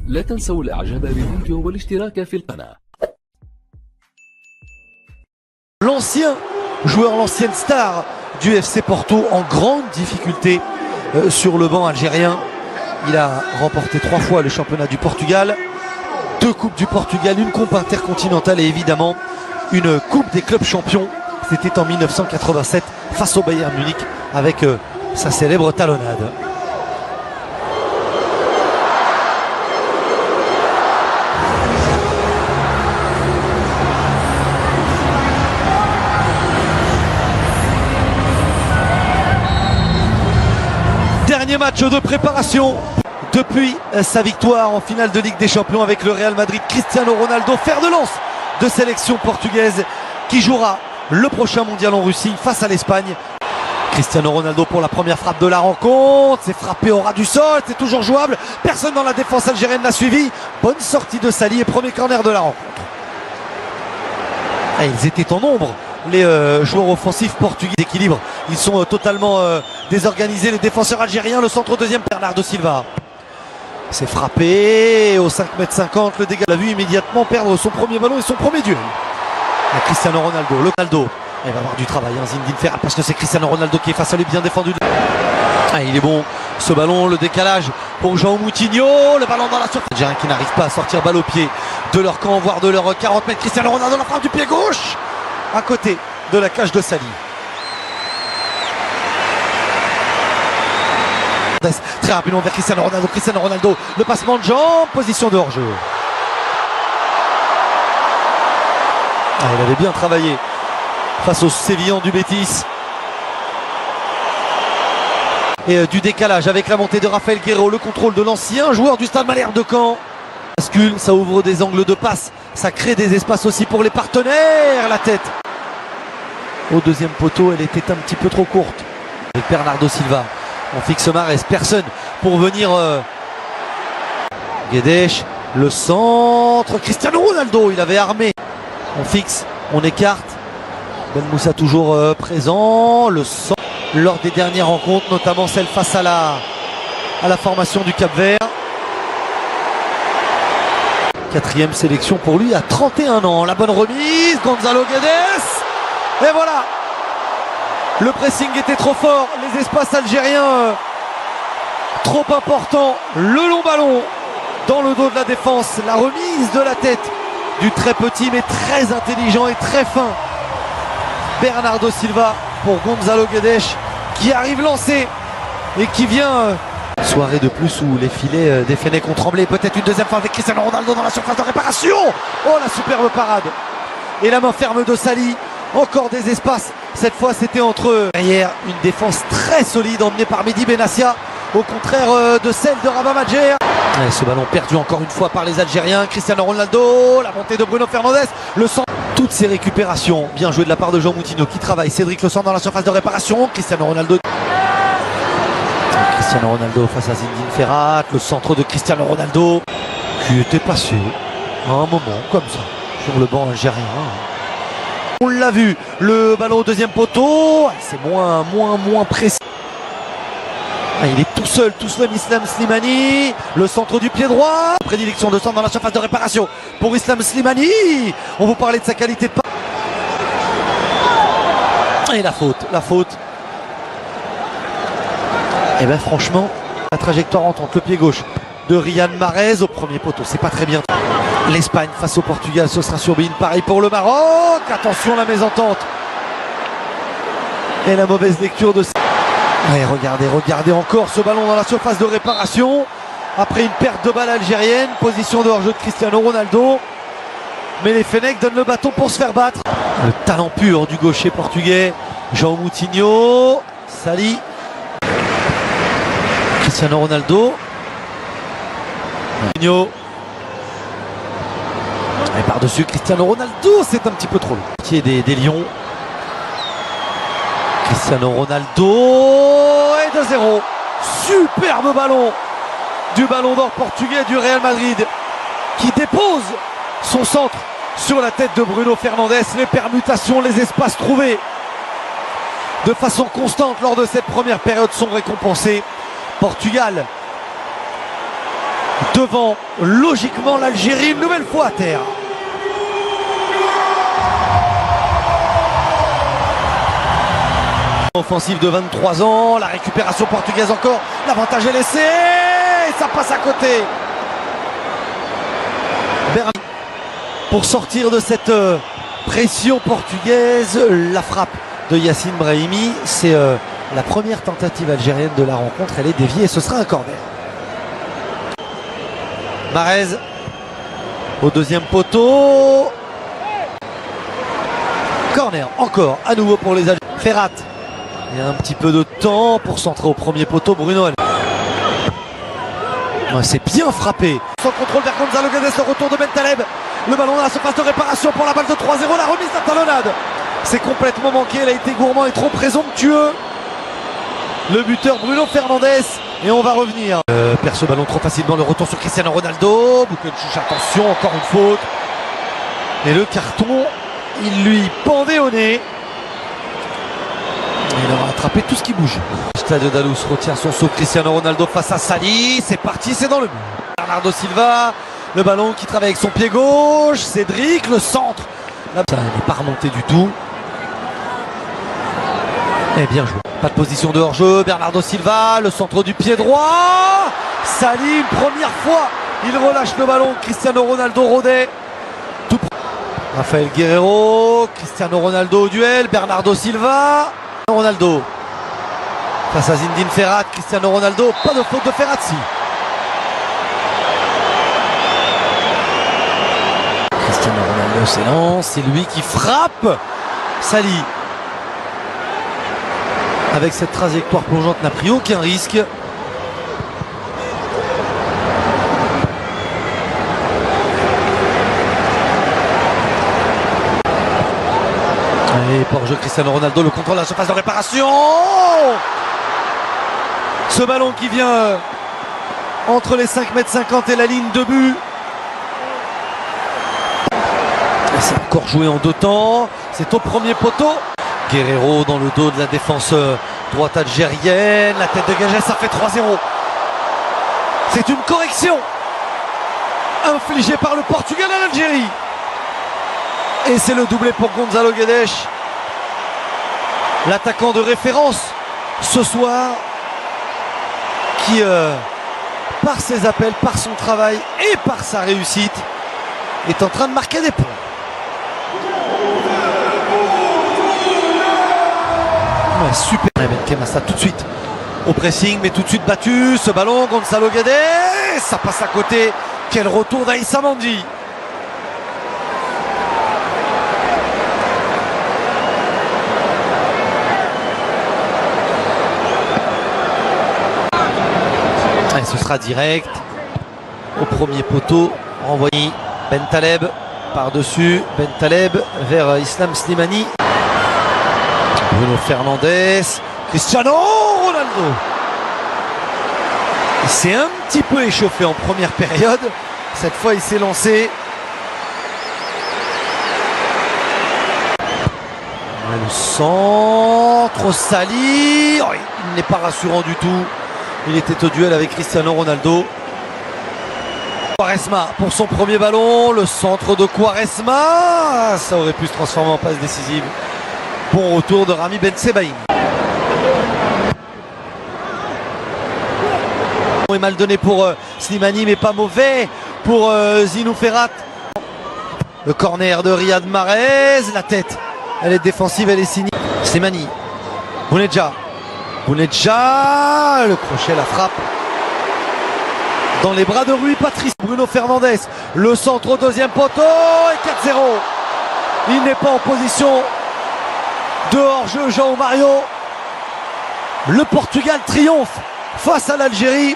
لا تنسوا الاعجاب بالفيديو والاشتراك في القناة. L'ancien joueur, l'ancienne star du FC Porto en grande difficulté sur le banc algérien. Il a remporté 3 fois le championnat du Portugal, 2 coupes du Portugal, une coupe intercontinentale et évidemment une coupe des clubs champions. C'était en 1987 face au Bayern Munich avec sa célèbre talonnade. Dernier match de préparation depuis sa victoire en finale de Ligue des Champions avec le Real Madrid. Cristiano Ronaldo, fer de lance de sélection portugaise qui jouera le prochain mondial en Russie face à l'Espagne. Cristiano Ronaldo pour la première frappe de la rencontre, c'est frappé au ras du sol, c'est toujours jouable, personne dans la défense algérienne n'a suivi. Bonne sortie de Sali et premier corner de la rencontre. Et ils étaient en nombre, les joueurs offensifs portugais d'équilibre. Ils sont totalement désorganisés, les défenseurs algériens. Le centre deuxième, Bernardo Silva. C'est frappé au 5,50 m, le dégât. Il a vu immédiatement perdre son premier ballon et son premier duel. Et Cristiano Ronaldo, il va avoir du travail, hein, Zinedine Ferrat, parce que c'est Cristiano Ronaldo qui est face à lui, bien défendu. Ah, il est bon, ce ballon, le décalage pour João Moutinho, le ballon dans la surface. Algériens qui n'arrivent pas à sortir balle au pied de leur camp, voire de leur 40 mètres. Cristiano Ronaldo, la frappe du pied gauche, à côté de la cage de Sali. Très rapidement vers Cristiano Ronaldo, le passement de jambes, position de hors-jeu. Ah, il avait bien travaillé face aux Sévillans du Betis. Et du décalage avec la montée de Rafael Guerreiro, le contrôle de l'ancien joueur du Stade Malherbe de Caen. Bascule, ça ouvre des angles de passe, ça crée des espaces aussi pour les partenaires. La tête au deuxième poteau, elle était un petit peu trop courte. Avec Bernardo Silva, on fixe Mahrez, personne pour venir. Guedes, le centre, Cristiano Ronaldo, il avait armé. On fixe, on écarte. Ben Moussa toujours présent. Le centre lors des dernières rencontres, notamment celle face à la formation du Cap-Vert. 4e sélection pour lui à 31 ans. La bonne remise, Gonzalo Guedes. Et voilà. Le pressing était trop fort, les espaces algériens trop importants. Le long ballon dans le dos de la défense. La remise de la tête du très petit mais très intelligent et très fin Bernardo Silva pour Gonzalo Guedes qui arrive lancé et qui vient. Soirée de plus où les filets des Fennecs ont tremblé. Peut-être une deuxième fois avec Cristiano Ronaldo dans la surface de réparation. Oh, la superbe parade. Et la main ferme de Sali. Encore des espaces. Cette fois c'était entre eux. Derrière une défense très solide emmenée par Mehdi Benassia. Au contraire de celle de Rabat Madjer. Et ce ballon perdu encore une fois par les Algériens. Cristiano Ronaldo, la montée de Bruno Fernandes, le centre. Toutes ces récupérations, bien joué de la part de João Moutinho qui travaille. Cédric Le centre dans la surface de réparation. Cristiano Ronaldo face à Zinedine Ferrat. Le centre de Cristiano Ronaldo qui était passé à un moment comme ça sur le banc algérien. On l'a vu, le ballon au deuxième poteau, c'est moins précis. Ah, il est tout seul Islam Slimani, le centre du pied droit, prédilection de centre dans la surface de réparation pour Islam Slimani. On vous parlait de sa qualité de passe. Et la faute. Et bien franchement, la trajectoire entre le pied gauche de Riyad Mahrez au premier poteau, c'est pas très bien. L'Espagne face au Portugal, ce sera sur Bein. Pareil pour le Maroc. Attention la mésentente. Et la mauvaise lecture de... Ouais, regardez encore ce ballon dans la surface de réparation. Après une perte de balle algérienne. Position de hors-jeu de Cristiano Ronaldo. Mais les Fennecs donnent le bâton pour se faire battre. Le talent pur du gaucher portugais. João Moutinho. Sali. Cristiano Ronaldo. Moutinho. Et par-dessus Cristiano Ronaldo, c'est un petit peu trop long. Des Lions. Cristiano Ronaldo et 2-0. Superbe ballon du ballon d'or portugais du Real Madrid qui dépose son centre sur la tête de Bruno Fernandes. Les permutations, les espaces trouvés de façon constante lors de cette première période sont récompensés. Portugal devant logiquement l'Algérie une nouvelle fois à terre. Offensive de 23 ans, la récupération portugaise encore, l'avantage est laissé, et ça passe à côté. Pour sortir de cette pression portugaise, la frappe de Yacine Brahimi, c'est la première tentative algérienne de la rencontre, elle est déviée et ce sera un corner. Mahrez au deuxième poteau. Corner encore à nouveau pour les Algériens. Ferrat. Il y a un petit peu de temps pour centrer au premier poteau. Bruno. C'est bien frappé. Sans contrôle vers Gonzalo Guedes, le retour de Bentaleb. Le ballon dans la surface de réparation pour la balle de 3-0. La remise, la talonnade. C'est complètement manqué. Elle a été gourmand et trop présomptueux. Le buteur Bruno Fernandes. Et on va revenir. Perd ce ballon trop facilement. Le retour sur Cristiano Ronaldo. Bouquet-Chouche, attention, encore une faute. Et le carton, il lui pendait au nez. Il aura attrapé tout ce qui bouge. Stadio da Luz retient son saut. Cristiano Ronaldo face à Sali. C'est parti, c'est dans le mur. Bernardo Silva. Le ballon qui travaille avec son pied gauche. Cédric, le centre. Là, ça n'est pas remonté du tout. Et bien joué. Pas de position de hors-jeu. Bernardo Silva, le centre du pied droit. Sali, une première fois. Il relâche le ballon. Cristiano Ronaldo rôdait. Tout. Rafael Guerreiro. Cristiano Ronaldo au duel. Bernardo Silva. Ronaldo face à Zinedine Ferrat. Cristiano Ronaldo, pas de faute de Ferrazzi. Cristiano Ronaldo s'élance, c'est lui qui frappe. Sali avec cette trajectoire plongeante n'a pris aucun risque. Et pour jeu Cristiano Ronaldo, le contrôle de la surface de réparation. Ce ballon qui vient entre les 5,50 m et la ligne de but. C'est encore joué en deux temps. C'est au premier poteau. Guerreiro dans le dos de la défense droite algérienne. La tête dégagée, ça fait 3-0. C'est une correction infligée par le Portugal à l'Algérie. Et c'est le doublé pour Gonzalo Guedes. L'attaquant de référence ce soir qui, par ses appels, par son travail et par sa réussite, est en train de marquer des points. Ouais, super. Benkhema, ça tout de suite au pressing, mais tout de suite battu. Ce ballon, Gonzalo Guedes, ça passe à côté. Quel retour d'Aïssa Mandi. Et ce sera direct au premier poteau, renvoyé Bentaleb par-dessus, Bentaleb vers Islam Slimani. Bruno Fernandes, Cristiano Ronaldo. Il s'est un petit peu échauffé en première période. Cette fois, il s'est lancé. Le centre, Sali. Oh, il n'est pas rassurant du tout. Il était au duel avec Cristiano Ronaldo. Quaresma pour son premier ballon. Le centre de Quaresma. Ça aurait pu se transformer en passe décisive. Bon retour de Rami Bensebaïn. Est mal donné pour Slimani, mais pas mauvais pour Zinou Ferrat. Le corner de Riyad Mahrez. La tête, elle est défensive, elle est signée. Slimani. Bounedja. Bounedja, le crochet, la frappe dans les bras de Rui Patrice. Bruno Fernandes, le centre au deuxième poteau et 4-0. Il n'est pas en position de hors-jeu, João Mario. Le Portugal triomphe face à l'Algérie.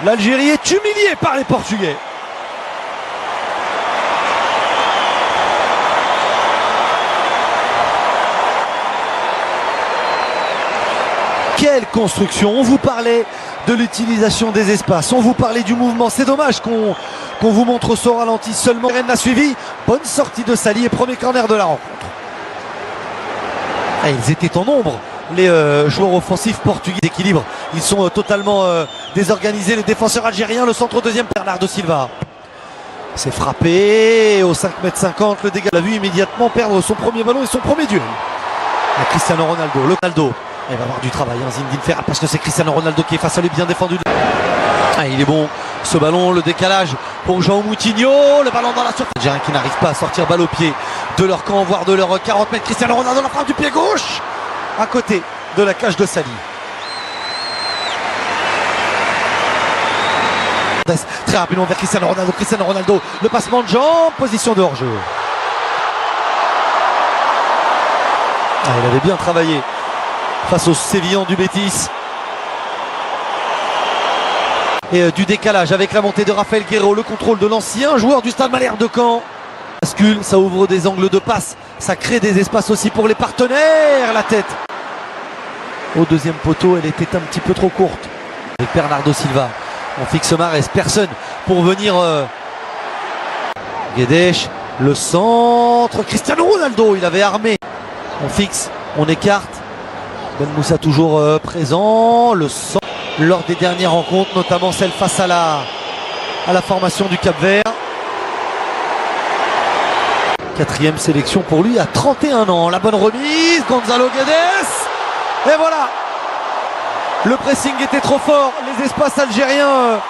L'Algérie est humiliée par les Portugais. Quelle construction! On vous parlait de l'utilisation des espaces, on vous parlait du mouvement. C'est dommage qu'on vous montre ce ralenti seulement. Rennes l'a suivi. Bonne sortie de Sali et premier corner de la rencontre. Et ils étaient en nombre, les joueurs offensifs portugais d'équilibre. Ils sont totalement désorganiser les défenseurs algériens. Le centre au deuxième, Bernardo Silva. C'est frappé au 5,50 m, le dégât. Il a vu immédiatement perdre son premier ballon et son premier duel. Et Cristiano Ronaldo, le Ronaldo. Il va avoir du travail, hein, Zinedine Ferrat, parce que c'est Cristiano Ronaldo qui est face à lui, bien défendu. Ah, il est bon, ce ballon, le décalage pour João Moutinho, le ballon dans la surface. Algériens qui n'arrivent pas à sortir balle au pied de leur camp, voire de leur 40 mètres. Cristiano Ronaldo, la frappe du pied gauche, à côté de la cage de Sali. Très rapidement vers Cristiano Ronaldo, le passement de jambes, position de hors-jeu. Ah, il avait bien travaillé face aux Sévillans du Betis. Et du décalage avec la montée de Rafael Guerreiro, le contrôle de l'ancien joueur du Stade Malherbe de Caen. Bascule, ça ouvre des angles de passe, ça crée des espaces aussi pour les partenaires. La tête au deuxième poteau, elle était un petit peu trop courte. Avec Bernardo Silva, on fixe Mahrez, personne pour venir. Guedes, le centre, Cristiano Ronaldo, il avait armé. On fixe, on écarte. Ben Moussa toujours présent, le centre. Lors des dernières rencontres, notamment celle face à la formation du Cap-Vert. 4e sélection pour lui à 31 ans. La bonne remise, Gonzalo Guedes. Et voilà. Le pressing était trop fort, les espaces algériens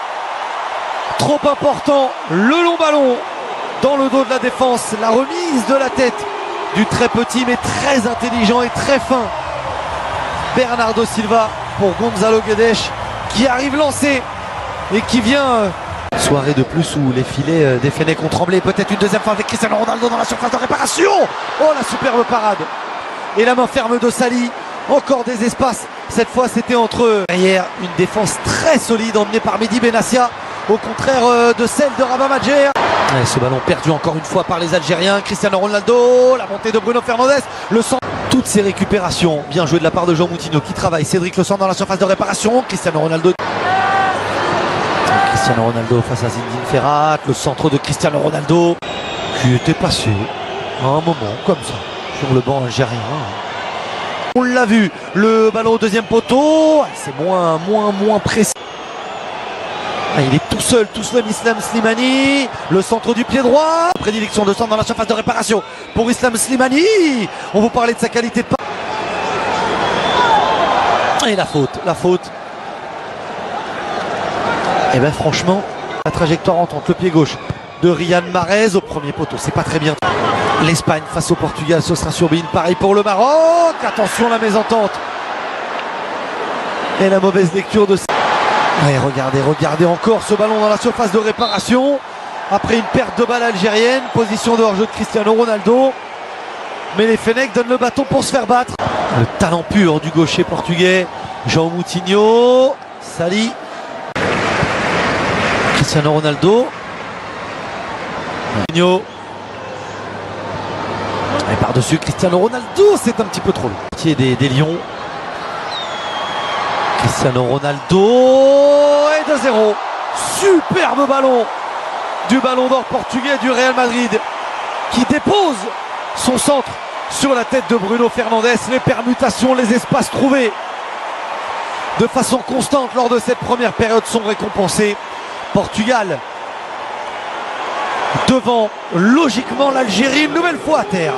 trop importants. Le long ballon dans le dos de la défense. La remise de la tête du très petit mais très intelligent et très fin Bernardo Silva pour Gonzalo Guedes, qui arrive lancé et qui vient. Soirée de plus où les filets des Fennecs ont tremblé. Peut-être une deuxième fois avec Cristiano Ronaldo dans la surface de réparation. Oh, la superbe parade. Et la main ferme de Sali. Encore des espaces. Cette fois, c'était entre eux. Derrière, une défense très solide emmenée par Mehdi Benassia, au contraire de celle de Rabat Madjer. Et ce ballon perdu encore une fois par les Algériens. Cristiano Ronaldo, la montée de Bruno Fernandes, le centre. Toutes ces récupérations, bien joué de la part de João Moutinho qui travaille. Cédric Le Centre dans la surface de réparation. Cristiano Ronaldo face à Zinedine Ferrat. Le centre de Cristiano Ronaldo qui était passé à un moment comme ça sur le banc algérien. On l'a vu, le ballon au deuxième poteau, c'est moins précis. Ah, il est tout seul Islam Slimani. Le centre du pied droit. Prédilection de centre dans la surface de réparation pour Islam Slimani. On vous parlait de sa qualité de passe. Et la faute. Et bien franchement, la trajectoire entre le pied gauche de Riyad Mahrez au premier poteau, c'est pas très bien. L'Espagne face au Portugal, ce sera sur Bein. Pareil pour le Maroc. Attention, la mésentente. Et la mauvaise lecture de... Ouais, regardez encore ce ballon dans la surface de réparation. Après une perte de balle algérienne, position de hors-jeu de Cristiano Ronaldo. Mais les Fennecs donnent le bâton pour se faire battre. Le talent pur du gaucher portugais, João Moutinho. Sali. Cristiano Ronaldo. Moutinho. Et par-dessus Cristiano Ronaldo, c'est un petit peu trop long. Des Lions. Cristiano Ronaldo et 2-0. Superbe ballon du ballon d'or portugais du Real Madrid qui dépose son centre sur la tête de Bruno Fernandes. Les permutations, les espaces trouvés de façon constante lors de cette première période sont récompensés. Portugal devant logiquement l'Algérie une nouvelle fois à terre.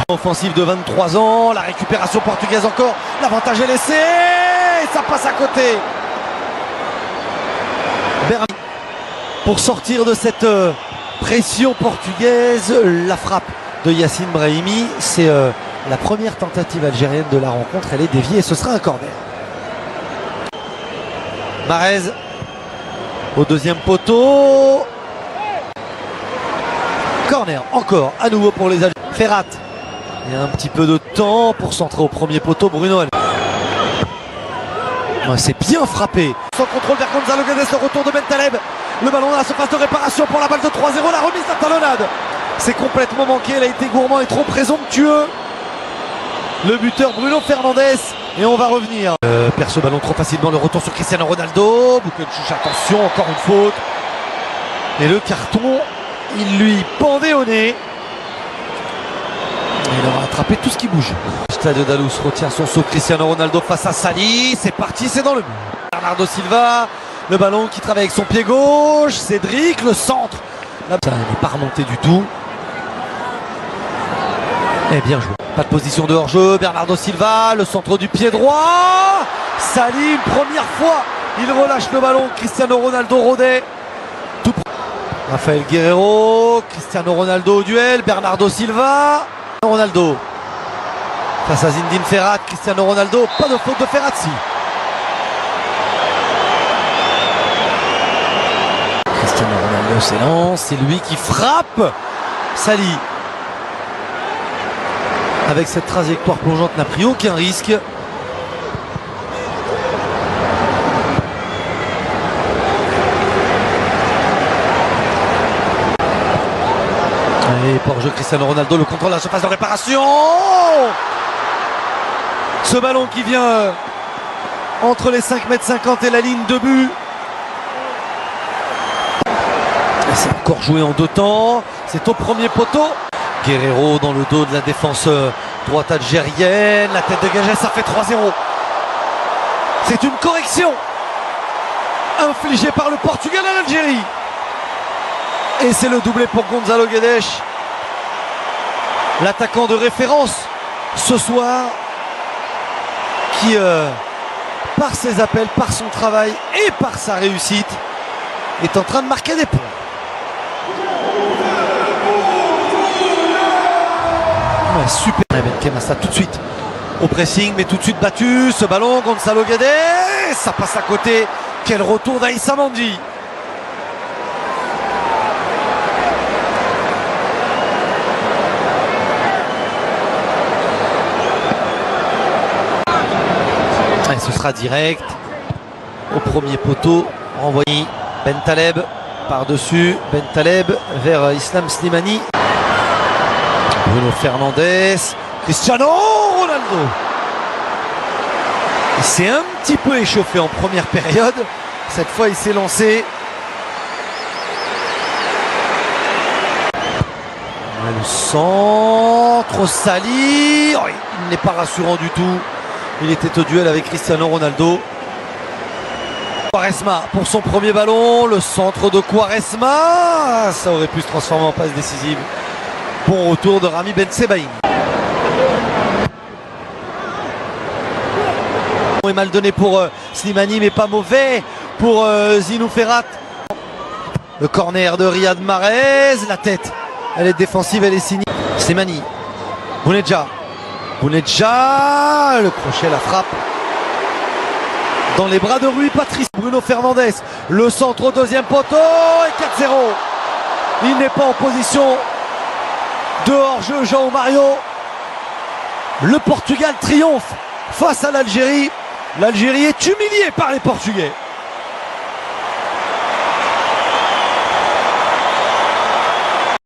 Offensive de 23 ans, la récupération portugaise encore, l'avantage est laissé, et ça passe à côté. Berni pour sortir de cette pression portugaise, la frappe de Yacine Brahimi, c'est la première tentative algérienne de la rencontre, elle est déviée et ce sera un corner. Mahrez au deuxième poteau. Corner encore à nouveau pour les Algériens. Ferrat. Il y a un petit peu de temps pour centrer au premier poteau. Bruno. C'est bien frappé. Sans contrôle vers Gonzalo Guedes, le retour de Bentaleb. Le ballon dans la surface de réparation pour la balle de 3-0. La remise à talonnade. C'est complètement manqué. Elle a été gourmand et trop présomptueux. Le buteur Bruno Fernandes. Et on va revenir. Perd ce ballon trop facilement. Le retour sur Cristiano Ronaldo. Bukenchich, attention, encore une faute. Et le carton, il lui pendait au nez. Il aura attrapé tout ce qui bouge. Stadio Dalous retient son saut. Cristiano Ronaldo face à Sali. C'est parti, c'est dans le but. Bernardo Silva, le ballon qui travaille avec son pied gauche. Cédric, le centre. Là, ça n'est pas remonté du tout. Et bien joué. Pas de position de hors-jeu. Bernardo Silva, le centre du pied droit. Sali, une première fois. Il relâche le ballon. Cristiano Ronaldo rodait. Tout... Rafael Guerreiro. Cristiano Ronaldo au duel. Bernardo Silva. Ronaldo. Face à Zinedine Ferrat. Cristiano Ronaldo. Pas de faute de Ferrazzi. Cristiano Ronaldo s'élance. C'est lui qui frappe. Sali. Avec cette trajectoire plongeante, n'a pris aucun risque. Et pour jeu Cristiano Ronaldo, le contrôle de la surface de réparation. Ce ballon qui vient entre les 5,50 m et la ligne de but. C'est encore joué en deux temps. C'est au premier poteau. Guerreiro dans le dos de la défense droite algérienne. La tête dégagée, ça fait 3-0. C'est une correction infligée par le Portugal à l'Algérie. Et c'est le doublé pour Gonzalo Guedes. L'attaquant de référence ce soir. Qui, par ses appels, par son travail et par sa réussite, est en train de marquer des points. Ouais, super. Benkem ça tout de suite au pressing, mais tout de suite battu. Ce ballon, Gonzalo Guedes, ça passe à côté. Quel retour d'Aïssa Mandi. Et ce sera direct au premier poteau. Renvoyé Bentaleb par-dessus. Bentaleb vers Islam Slimani. Bruno Fernandes, Cristiano Ronaldo. Il s'est un petit peu échauffé en première période. Cette fois, il s'est lancé. Le centre, Sali. Oh, il n'est pas rassurant du tout. Il était au duel avec Cristiano Ronaldo. Quaresma pour son premier ballon. Le centre de Quaresma. Ça aurait pu se transformer en passe décisive. Bon retour de Rami Bensebaïn. Est mal donné pour Slimani, mais pas mauvais pour Zinou Ferrat. Le corner de Riyad Mahrez. La tête, elle est défensive, elle est signée. Slimani. Bounedja. Bounedja. Le crochet, la frappe. Dans les bras de Rui Patrice. Bruno Fernandes. Le centre au deuxième poteau. Et 4-0. Il n'est pas en position de hors-jeu, João Mario. Le Portugal triomphe face à l'Algérie. L'Algérie est humiliée par les Portugais.